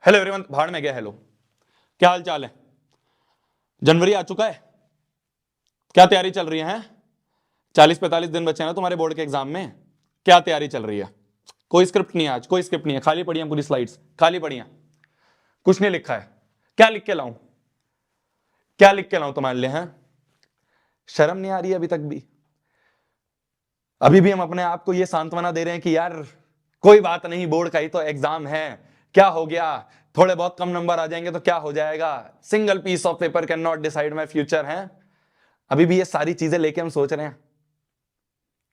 Hello everyone, भाड़ में गया। हेलो, क्या हाल चाल है? जनवरी आ चुका है, क्या तैयारी चल रही है? 40-45 दिन बचे हैं ना तुम्हारे बोर्ड के एग्जाम में। क्या तैयारी चल रही है? कोई स्क्रिप्ट नहीं है आज, कोई स्क्रिप्ट नहीं है, खाली पड़ी है पूरी स्लाइड्स, खाली पड़ी हैं, कुछ नहीं लिखा है। क्या लिख के लाऊं? क्या लिख के लाऊं तुम्हारे लिए? हैं, शर्म नहीं आ रही है अभी तक भी? अभी भी हम अपने आप को ये सांत्वना दे रहे हैं कि यार कोई बात नहीं, बोर्ड का ही तो एग्जाम है, क्या हो गया, थोड़े बहुत कम नंबर आ जाएंगे तो क्या हो जाएगा, single piece of paper can not decide my future है। अभी भी ये सारी चीजें लेके हम सोच रहे हैं,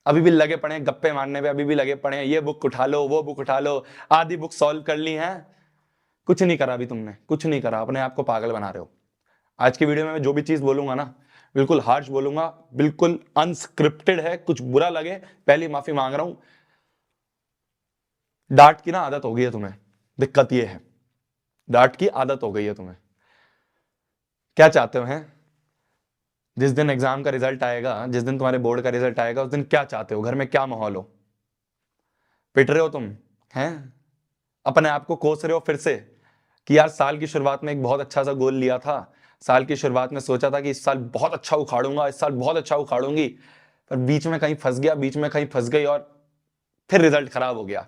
अभी भी लगे पड़े हैं गप्पे मारने पे, अभी भी लगे पड़े हैं ये बुक उठा लो वो बुक उठा लो, आधी बुक सॉल्व कर ली है। कुछ नहीं करा अभी तुमने, कुछ नहीं करा, अपने आप को पागल बना रहे हो। आज की वीडियो में मैं जो भी चीज बोलूंगा ना, बिल्कुल हार्श बोलूंगा, बिल्कुल अनस्क्रिप्टेड है, कुछ बुरा लगे पहली माफी मांग रहा हूं। डांट की ना आदत हो गई है तुम्हें, दिक्कत ये है, डांट की आदत हो गई है तुम्हें। क्या चाहते हो? हैं, जिस दिन एग्जाम का रिजल्ट आएगा, जिस दिन तुम्हारे बोर्ड का रिजल्ट आएगा, उस दिन क्या चाहते हो? घर में क्या माहौल हो? पिट रहे हो तुम? हैं, अपने आप को कोस रहे हो फिर से कि यार साल की शुरुआत में एक बहुत अच्छा सा गोल लिया था, साल की शुरुआत में सोचा था कि इस साल बहुत अच्छा उखाड़ूंगा, इस साल बहुत अच्छा उखाड़ूंगी, पर बीच में कहीं फंस गया, बीच में कहीं फंस गई और फिर रिजल्ट खराब हो गया।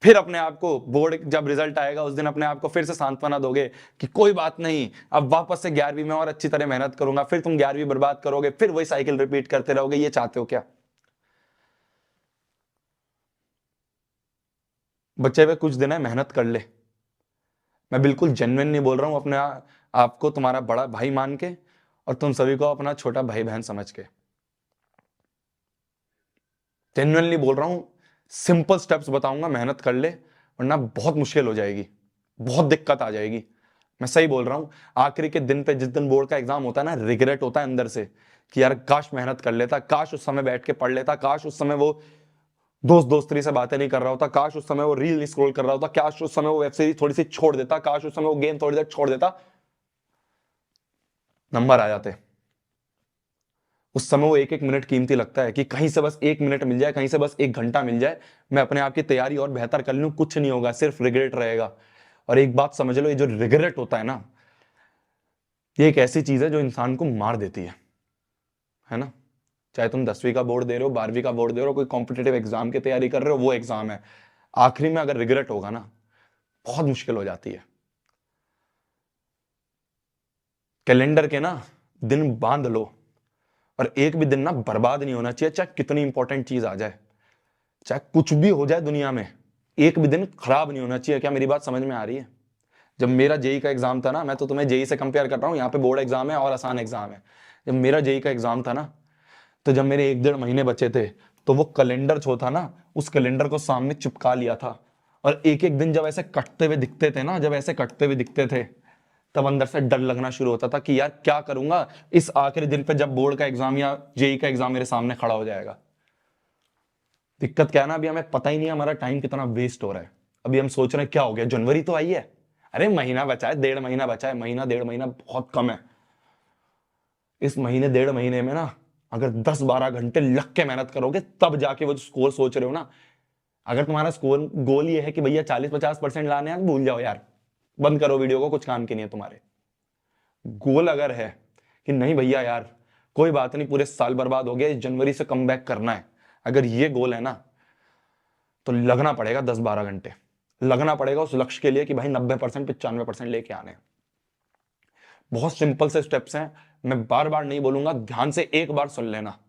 फिर अपने आप को बोर्ड जब रिजल्ट आएगा उस दिन अपने आप को फिर से सांत्वना दोगे कि कोई बात नहीं, अब वापस से 11वीं में और अच्छी तरह मेहनत करूंगा, फिर तुम 11वीं बर्बाद करोगे, फिर वही साइकिल रिपीट करते रहोगे। ये चाहते हो क्या? बच्चे वे कुछ दिन है, मेहनत कर ले। मैं बिल्कुल जेन्युइन नहीं बोल रहा हूं, अपने आपको तुम्हारा बड़ा भाई मान के और तुम सभी को अपना छोटा भाई बहन समझ के जेन्युइनली बोल रहा हूं। सिंपल स्टेप्स बताऊंगा, मेहनत कर ले, वरना बहुत मुश्किल हो जाएगी, बहुत दिक्कत आ जाएगी। मैं सही बोल रहा हूं। आखिरी के दिन पे, जिस दिन बोर्ड का एग्जाम होता है ना, रिग्रेट होता है अंदर से कि यार काश मेहनत कर लेता, काश उस समय बैठ के पढ़ लेता, काश उस समय वो दोस्त दोस्ती से बातें नहीं कर रहा होता, काश उस समय वो रील स्क्रॉल कर रहा होता, काश उस समय वो वेब सीरीज थोड़ी सी छोड़ देता, काश उस समय वो गेम थोड़ी देर छोड़ देता, नंबर आ जाते। उस समय वो एक एक मिनट कीमती लगता है कि कहीं से बस एक मिनट मिल जाए, कहीं से बस एक घंटा मिल जाए, मैं अपने आप की तैयारी और बेहतर कर लूं। कुछ नहीं होगा, सिर्फ रिग्रेट रहेगा। और एक बात समझ लो, ये जो रिग्रेट होता है ना, ये एक ऐसी चीज है जो इंसान को मार देती है ना। चाहे तुम 10वीं का बोर्ड दे रहे हो, 12वीं का बोर्ड दे रहे हो, कोई कॉम्पिटेटिव एग्जाम की तैयारी कर रहे हो, वो एग्जाम है, आखिरी में अगर रिग्रेट होगा ना, बहुत मुश्किल हो जाती है। कैलेंडर के ना दिन बांध लो, और एक भी दिन ना बर्बाद नहीं होना चाहिए, चाहे कितनी इंपॉर्टेंट चीज आ जाए, चाहे कुछ भी हो जाए दुनिया में, एक भी दिन खराब नहीं होना चाहिए। क्या मेरी बात समझ में आ रही है? जब मेरा जेई का एग्जाम था ना, मैं तो तुम्हें जेई से कंपेयर कर रहा हूँ, यहाँ पे बोर्ड एग्जाम है और आसान एग्जाम है। जब मेरा जेई का एग्जाम था ना, तो जब मेरे 1-1.5 महीने बचे थे, तो वो कैलेंडर जो था ना, उस कैलेंडर को सामने चिपका लिया था, और एक एक दिन जब ऐसे कटते हुए दिखते थे ना, जब ऐसे कटते हुए दिखते थे, तब अंदर से डर लगना शुरू होता था कि यार क्या करूंगा इस आखिरी दिन पे, जब बोर्ड का एग्जाम या जेई का एग्जाम मेरे सामने खड़ा हो जाएगा। दिक्कत क्या है ना, अभी हमें पता ही नहीं है हमारा टाइम कितना वेस्ट हो रहा है। अभी हम सोच रहे हैं क्या हो गया, जनवरी तो आई है, अरे महीना बचा है, 1.5 महीना बचा है, महीना 1.5 महीना बहुत कम है। इस महीने 1.5 महीने में ना, अगर 10-12 घंटे लग के मेहनत करोगे, तब जाके वो स्कोर सोच रहे हो ना, अगर तुम्हारा स्कोर गोल ये है कि भैया 40-50% लाने हैं, भूल जाओ यार, बंद करो वीडियो को, कुछ काम की नहीं है तुम्हारे। गोल अगर है कि नहीं भैया यार कोई बात नहीं, पूरे साल बर्बाद हो गया, इस जनवरी से कम बैक करना है, अगर ये गोल है ना, तो लगना पड़ेगा 10-12 घंटे, लगना पड़ेगा उस लक्ष्य के लिए कि भाई 90% 95% लेके आने। बहुत सिंपल से स्टेप्स हैं, मैं बार बार नहीं बोलूंगा, ध्यान से एक बार सुन लेना।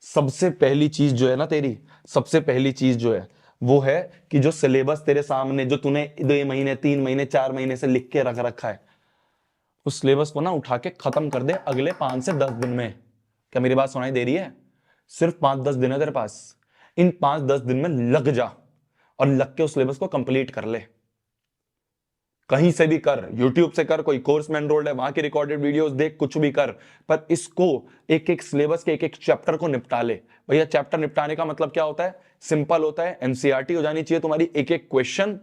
सबसे पहली चीज जो है ना तेरी, सबसे पहली चीज जो है वो है कि जो सिलेबस तेरे सामने, जो तूने 2 महीने 3 महीने 4 महीने से लिख के रख रखा है, उस सिलेबस को ना उठा के खत्म कर दे अगले 5 से 10 दिन में। क्या मेरी बात सुनाई दे रही है? सिर्फ 5-10 दिन है तेरे पास, इन 5-10 दिन में लग जा और लग के उस सिलेबस को कंप्लीट कर ले। कहीं से भी कर, यूट्यूब से कर, कोई कोर्स में एनरोल्ड है वहां की रिकॉर्डेड वीडियोस देख, कुछ भी कर, पर इसको एक एक सिलेबस के एक एक चैप्टर को निपटा ले। भैया चैप्टर निपटाने का मतलब क्या होता है? सिंपल होता है, एनसीईआरटी हो जानी चाहिए तुम्हारी, एक एक क्वेश्चन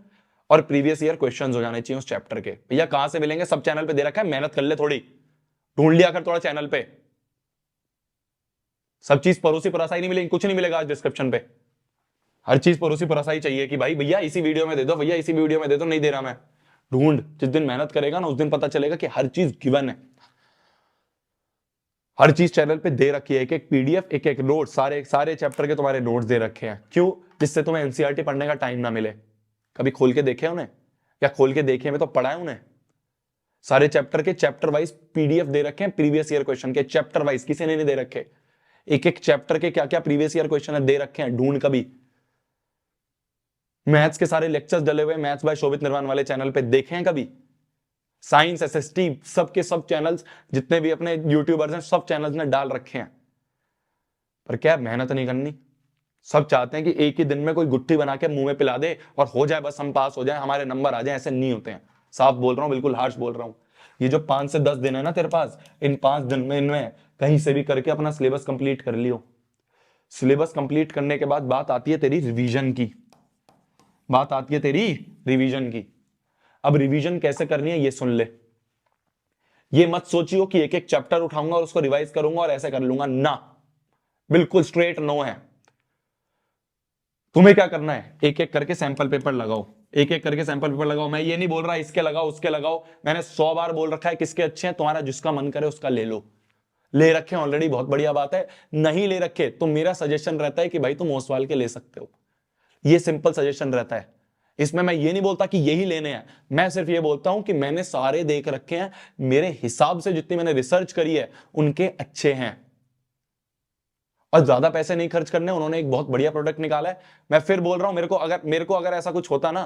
और प्रीवियस ईयर क्वेश्चंस हो जाने चाहिए उस चैप्टर के। भैया कहां से मिलेंगे? सब चैनल पे दे रखा है, मेहनत कर ले थोड़ी, ढूंढ लिया कर थोड़ा चैनल पे। सब चीज परोसी परासाई नहीं मिलेगी, कुछ नहीं मिलेगा आज डिस्क्रिप्शन पे। हर चीज परोसी परासाई चाहिए कि भाई भैया इसी वीडियो में दे दो, भैया इसी वीडियो में दे दो, नहीं दे रहा मैं, ढूंढ, जिस दिन मेहनत करेगा ना उस दिन पता चलेगा कि हर चीज गिवन है, हर चीज चैनल पे दे रखी है, एक एक पीडीएफ, एक एक नोट, सारे सारे चैप्टर के तुम्हारे नोट्स दे रखे हैं। क्यों? जिससे तुम्हें एनसीईआरटी पढ़ने का टाइम ना मिले। कभी खोल के देखे उन्हें, या खोल के देखे में तो पढ़ा है उन्हें? सारे चैप्टर के चैप्टर वाइज पीडीएफ दे रखे हैं, प्रीवियस ईयर क्वेश्चन के चैप्टर वाइज, किसी ने नहीं दे रखे। एक एक चैप्टर के क्या क्या प्रीवियस ईयर क्वेश्चन है दे रखे हैं, ढूंढ कभी। मैथ्स के सारे लेक्चर्स डले हुए मैथ्स बाय शोभित निर्वाण वाले चैनल पे देखे हैं कभी? साइंस, एसएसटी, सबके सब चैनल्स, जितने भी अपने यूट्यूबर्स हैं सब चैनल्स ने डाल रखे हैं। पर क्या मेहनत नहीं करनी। सब चाहते हैं कि एक ही दिन में कोई गुट्ठी बना के मुंह में पिला दे और हो जाए, बस हम पास हो जाए, हमारे नंबर आ जाए। ऐसे नहीं होते हैं, साफ बोल रहा हूं, बिल्कुल हार्श बोल रहा हूं। ये जो 5 से 10 दिन है ना तेरे पास, इन 5 दिन में इनमें कहीं से भी करके अपना सिलेबस कंप्लीट कर लियो। सिलेबस कंप्लीट करने के बाद बात आती है तेरी रिवीजन की, बात आती है तेरी रिवीजन की। अब रिवीजन कैसे करनी है ये सुन ले। ये मत सोचियो कि एक एक चैप्टर उठाऊंगा और उसको रिवाइज करूंगा और ऐसे कर लूंगा, ना, बिल्कुल स्ट्रेट नो है। तुम्हें क्या करना है, एक एक करके सैंपल पेपर लगाओ, एक एक करके सैंपल पेपर लगाओ। मैं ये नहीं बोल रहा इसके लगाओ उसके लगाओ, मैंने 100 बार बोल रखा है किसके अच्छे हैं, तुम्हारा जिसका मन करे उसका ले लो। ले रखे ऑलरेडी, बहुत बढ़िया बात है। नहीं ले रखे तो मेरा सजेशन रहता है कि भाई तुम ओसवाल के ले सकते हो। ये सिंपल सजेशन रहता है। इसमें मैं ये नहीं बोलता कि यही लेने हैं, मैं सिर्फ ये बोलता हूं कि मैंने सारे देख रखे हैं, मेरे हिसाब से जितनी मैंने रिसर्च करी है उनके अच्छे हैं, और ज्यादा पैसे नहीं खर्च करने। उन्होंने एक बहुत बढ़िया प्रोडक्ट निकाला है। मैं फिर बोल रहा हूं, मेरे को अगर ऐसा कुछ होता ना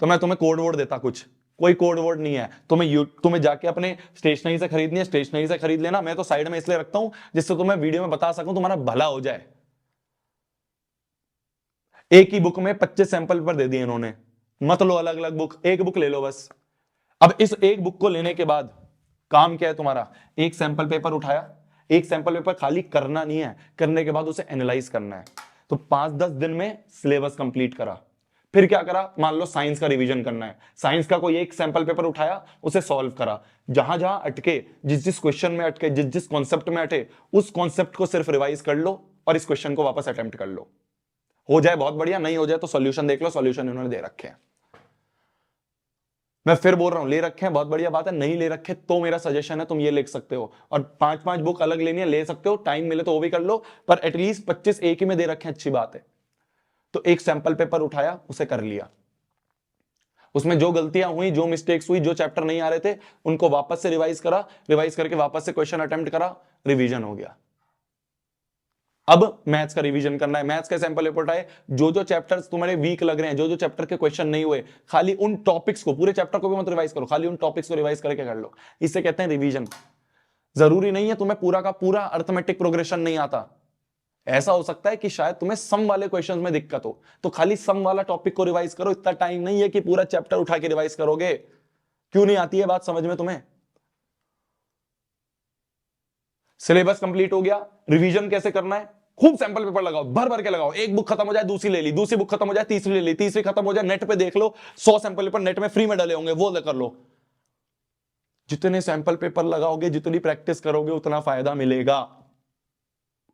तो मैं तुम्हें कोड वर्ड देता। कुछ कोई कोड वर्ड नहीं है। तुम्हें जाके अपने स्टेशनरी से खरीदनी है, स्टेशनरी से खरीद लेना। मैं तो साइड में इसलिए रखता हूं जिससे तुम्हें वीडियो में बता सकूं, तुम्हारा भला हो जाए। एक ही बुक में 25 सैंपल पेपर दे दिए इन्होंने, मत लो अलग अलग बुक, एक बुक ले लो बस। अब इस एक बुक को लेने के बाद काम क्या है तुम्हारा, एक सैंपल पेपर उठाया, एक सैंपल पेपर खाली करना नहीं है, करने के बाद उसे एनालाइज करना है। तो 5-10 दिन में सिलेबस कंप्लीट करा। फिर क्या करा, मान लो साइंस का रिवीजन करना है, साइंस का कोई एक सैंपल पेपर उठाया, उसे सॉल्व करा। जहां जहां अटके, जिस जिस क्वेश्चन में अटके, जिस जिस कॉन्सेप्ट में अटे, उस कॉन्सेप्ट को सिर्फ रिवाइज कर लो और इस क्वेश्चन को वापस अटेम्प्ट कर लो। हो जाए बहुत बढ़िया, नहीं हो जाए तो सॉल्यूशन देख लो, सॉल्यूशन इन्होंने दे रखे हैं। मैं फिर बोल रहा हूं, ले रखे हैं बहुत बढ़िया बात है, नहीं ले रखे तो मेरा सजेशन है तुम ये लिख सकते हो। और 5-5 बुक अलग लेनी है, ले सकते हो, टाइम मिले तो वो भी कर लो, पर एटलीस्ट 25 एक ही में दे रखे हैं, अच्छी बात है। तो एक सैंपल पेपर उठाया, उसे कर लिया, उसमें जो गलतियां हुई, जो मिस्टेक्स हुई, जो चैप्टर नहीं आ रहे थे, उनको वापस से रिवाइज करा, रिवाइज करके वापस से क्वेश्चन अटेम्प्ट करा, रिवीजन हो गया। अब मैथ्स का रिवीजन करना है, मैथ्स के सैंपल पेपर उठाए, जो जो चैप्टर्स तुम्हारे वीक लग रहे हैं, जो जो चैप्टर के क्वेश्चन नहीं हुए, खाली उन टॉपिक्स को, पूरे चैप्टर को भी मत रिवाइज करो, खाली उन टॉपिक्स को रिवाइज करके कर लो। इसे कहते हैं रिवीजन। जरूरी नहीं है तुम्हें पूरा का पूरा अर्थमेटिक प्रोग्रेशन नहीं आता। ऐसा हो सकता है कि शायद तुम्हें सम वाले क्वेश्चंस में दिक्कत हो, तो खाली सम वाला टॉपिक को रिवाइज करो। इतना टाइम नहीं है कि पूरा चैप्टर उठा के रिवाइज करोगे। क्यों नहीं आती है बात समझ में तुम्हें? सिलेबस कंप्लीट हो गया, रिवीजन कैसे करना है, खूब सैंपल पेपर लगाओ, भर भर के लगाओ। एक बुक खत्म हो जाए दूसरी ले ली, दूसरी बुक खत्म हो जाए तीसरी ले ली, तीसरी खत्म हो जाए नेट पे देख लो, 100 सैंपल पेपर नेट में फ्री में डले होंगे, वो कर लो। जितने सैंपल पेपर लगाओगे, जितनी प्रैक्टिस करोगे, उतना फायदा मिलेगा।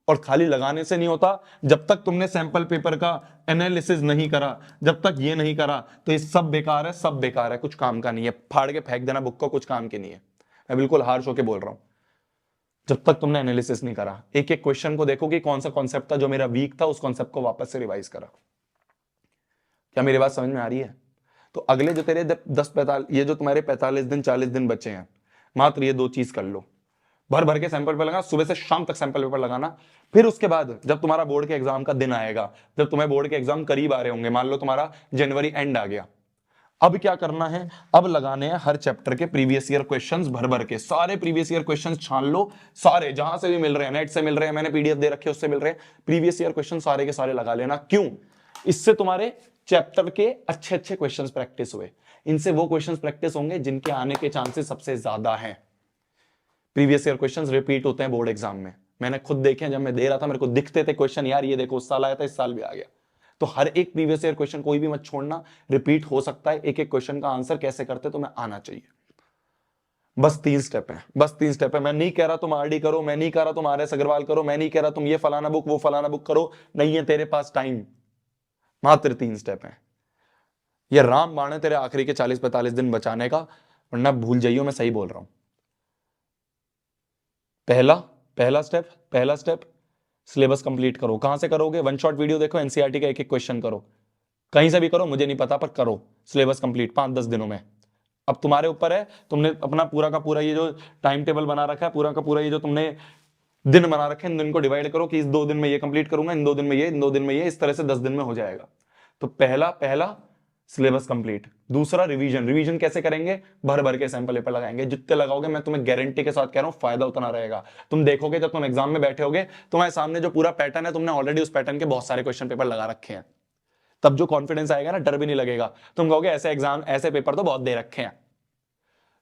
और खाली लगाने से नहीं होता, जब तक तुमने सैंपल पेपर का एनालिसिस नहीं करा, जब तक ये नहीं करा, तो ये सब बेकार है, सब बेकार है, कुछ काम का नहीं है। फाड़ के फेंक देना बुक को, कुछ काम की नहीं है। मैं बिल्कुल हार्श होके बोल रहा हूं। जब तक तुमने एनालिसिस नहीं करा, एक एक क्वेश्चन को देखो कि कौन सा कॉन्सेप्ट था जो मेरा वीक था, उस कॉन्सेप्ट को वापस से रिवाइज करा। क्या मेरी बात समझ में आ रही है? तो अगले जो तेरे 10-45, ये जो तुम्हारे 45 दिन 40 दिन बचे हैं, मात्र ये 2 चीज कर लो। भर भर के सैंपल पेपर लगाना, सुबह से शाम तक सैंपल पेपर लगाना। फिर उसके बाद जब तुम्हारा बोर्ड के एग्जाम का दिन आएगा, जब तुम्हें बोर्ड के एग्जाम करीब आ रहे होंगे, मान लो तुम्हारा जनवरी एंड आ गया, अब क्या करना है, अब लगाने हैं हर चैप्टर के प्रीवियस ईयर क्वेश्चंस, भर भर के सारे प्रीवियस ईयर क्वेश्चंस छान लो, सारे जहां से भी मिल रहे हैं, नेट से मिल रहे हैं, मैंने पीडीएफ दे रखे उससे मिल रहे हैं, प्रीवियस ईयर क्वेश्चन सारे के सारे लगा लेना। क्यों? इससे तुम्हारे चैप्टर के अच्छे अच्छे क्वेश्चंस प्रैक्टिस हुए। इनसे वो क्वेश्चंस प्रैक्टिस होंगे जिनके आने के चांसेस सबसे ज्यादा हैं। प्रीवियस ईयर क्वेश्चंस रिपीट होते हैं बोर्ड एग्जाम में, मैंने खुद देखे, जब मैं दे रहा था मेरे को दिखते थे क्वेश्चन, यार ये देखो उस साल आया था, इस साल भी आ गया। तो हर एक प्रीवियस ईयर क्वेश्चन कोई भी मत छोड़ना, रिपीट हो सकता है। एक एक क्वेश्चन का आंसर कैसे करते तुम्हें आना चाहिए। बस 3 स्टेप है, बस 3 स्टेप है। मैं नहीं कह रहा तुम आरडी करो, मैं नहीं कह रहा तुम आरएस अग्रवाल करो, मैं नहीं कह रहा तुम ये फलाना बुक वो फलाना बुक करो, नहीं है तेरे पास टाइम। मात्र 3 स्टेप है। ये राम बाण है तेरे आखिरी के 40-45 दिन बचाने का, वरना भूल जाइयो मैं सही बोल रहा हूं। पहला स्टेप सिलेबस कंप्लीट करो। कहां से करोगे? वन शॉट वीडियो देखो, एनसीईआरटी का एक एक क्वेश्चन करो, कहीं से भी करो, मुझे नहीं पता, पर करो सिलेबस कंप्लीट 5-10 दिनों में। अब तुम्हारे ऊपर है, तुमने अपना पूरा का पूरा ये जो टाइम टेबल बना रखा है, पूरा का पूरा ये जो तुमने दिन बना रखे हैं, इन दिन को डिवाइड करो कि इस 2 दिन में ये कंप्लीट करूंगा, इन 2 दिन में ये, इन 2 दिन में ये, इस तरह से 10 दिन में हो जाएगा। तो पहला सिलेबस कंप्लीट। दूसरा रिवीजन कैसे करेंगे? भर भर के सैंपल पेपर लगाएंगे, जितने लगाओगे मैं तुम्हें गारंटी के साथ कह रहा हूं फायदा उतना रहेगा। तुम देखोगे जब तुम एग्जाम में बैठे होगे, तुम्हारे सामने जो पूरा पैटर्न है, तुमने ऑलरेडी उस पैटर्न के बहुत सारे क्वेश्चन पेपर लगा रखे हैं, तब जो कॉन्फिडेंस आएगा ना, डर भी नहीं लगेगा, तुम कहोगे ऐसे एग्जाम ऐसे पेपर तो बहुत दे रखे हैं।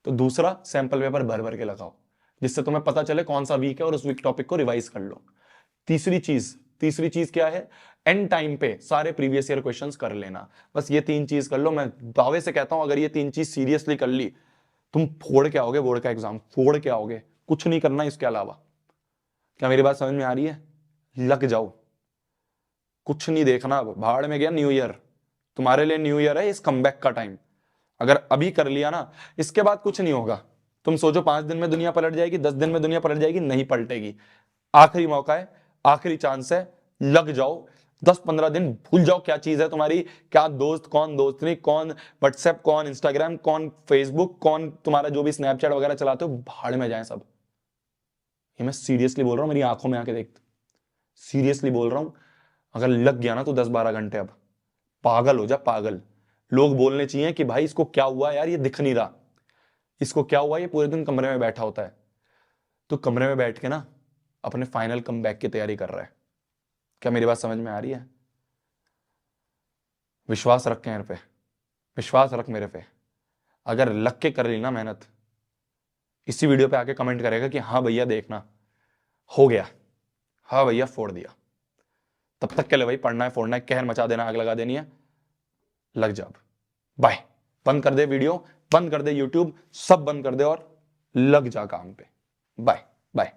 तो दूसरा, सैंपल पेपर भर भर के लगाओ, जिससे तुम्हें पता चले कौन सा वीक है और उस वीक टॉपिक को रिवाइज कर लो। तीसरी चीज क्या है? एंड टाइम पे सारे प्रीवियस ईयर क्वेश्चंस कर लेना। बस ये 3 चीज कर लो। मैं दावे से कहता हूं, अगर ये 3 चीज सीरियसली कर ली, तुम फोड़ के आओगे बोर्ड का एग्जाम, फोड़ के आओगे। कुछ नहीं करना इसके अलावा। क्या मेरी बात समझ में आ रही है? लग जाओ, कुछ नहीं देखना। अब भाड़ में गया न्यू ईयर, तुम्हारे लिए न्यू ईयर है, इस कमबैक का टाइम। अगर अभी कर लिया ना, इसके बाद कुछ नहीं होगा। तुम सोचो 5 दिन में दुनिया पलट जाएगी, 10 दिन में दुनिया पलट जाएगी, नहीं पलटेगी। आखिरी मौका है, आखिरी चांस है, लग जाओ। 10-15 दिन भूल जाओ क्या चीज है तुम्हारी, क्या दोस्त, कौन दोस्त नहीं, कौन व्हाट्सएप, कौन इंस्टाग्राम, कौन फेसबुक, कौन तुम्हारा जो भी स्नैपचैट वगैरह चलाते हो, भाड़ में जाए सब। ये मैं सीरियसली बोल रहा हूं, मेरी आंखों में आके देख, सीरियसली बोल रहा हूं। अगर लग गया ना तो 10-12 घंटे, अब पागल हो जा, पागल। लोग बोलने चाहिए कि भाई इसको क्या हुआ यार, ये दिख नहीं रहा, इसको क्या हुआ, ये पूरे दिन कमरे में बैठा होता है। तो कमरे में बैठ के ना अपने फाइनल कमबैक की तैयारी कर रहा है। क्या मेरी बात समझ में आ रही है? विश्वास रख मेरे पे, विश्वास रख मेरे पे। अगर लग के कर ली ना मेहनत, इसी वीडियो पे आके कमेंट करेगा कि हाँ भैया देखना हो गया, हाँ भैया फोड़ दिया। तब तक के लिए भाई पढ़ना है, फोड़ना है, कहर मचा देना, आग लगा देनी है, लग जा। बाय। बंद कर दे वीडियो, बंद कर दे यूट्यूब, सब बंद कर दे और लग जा काम पे। Bye bye.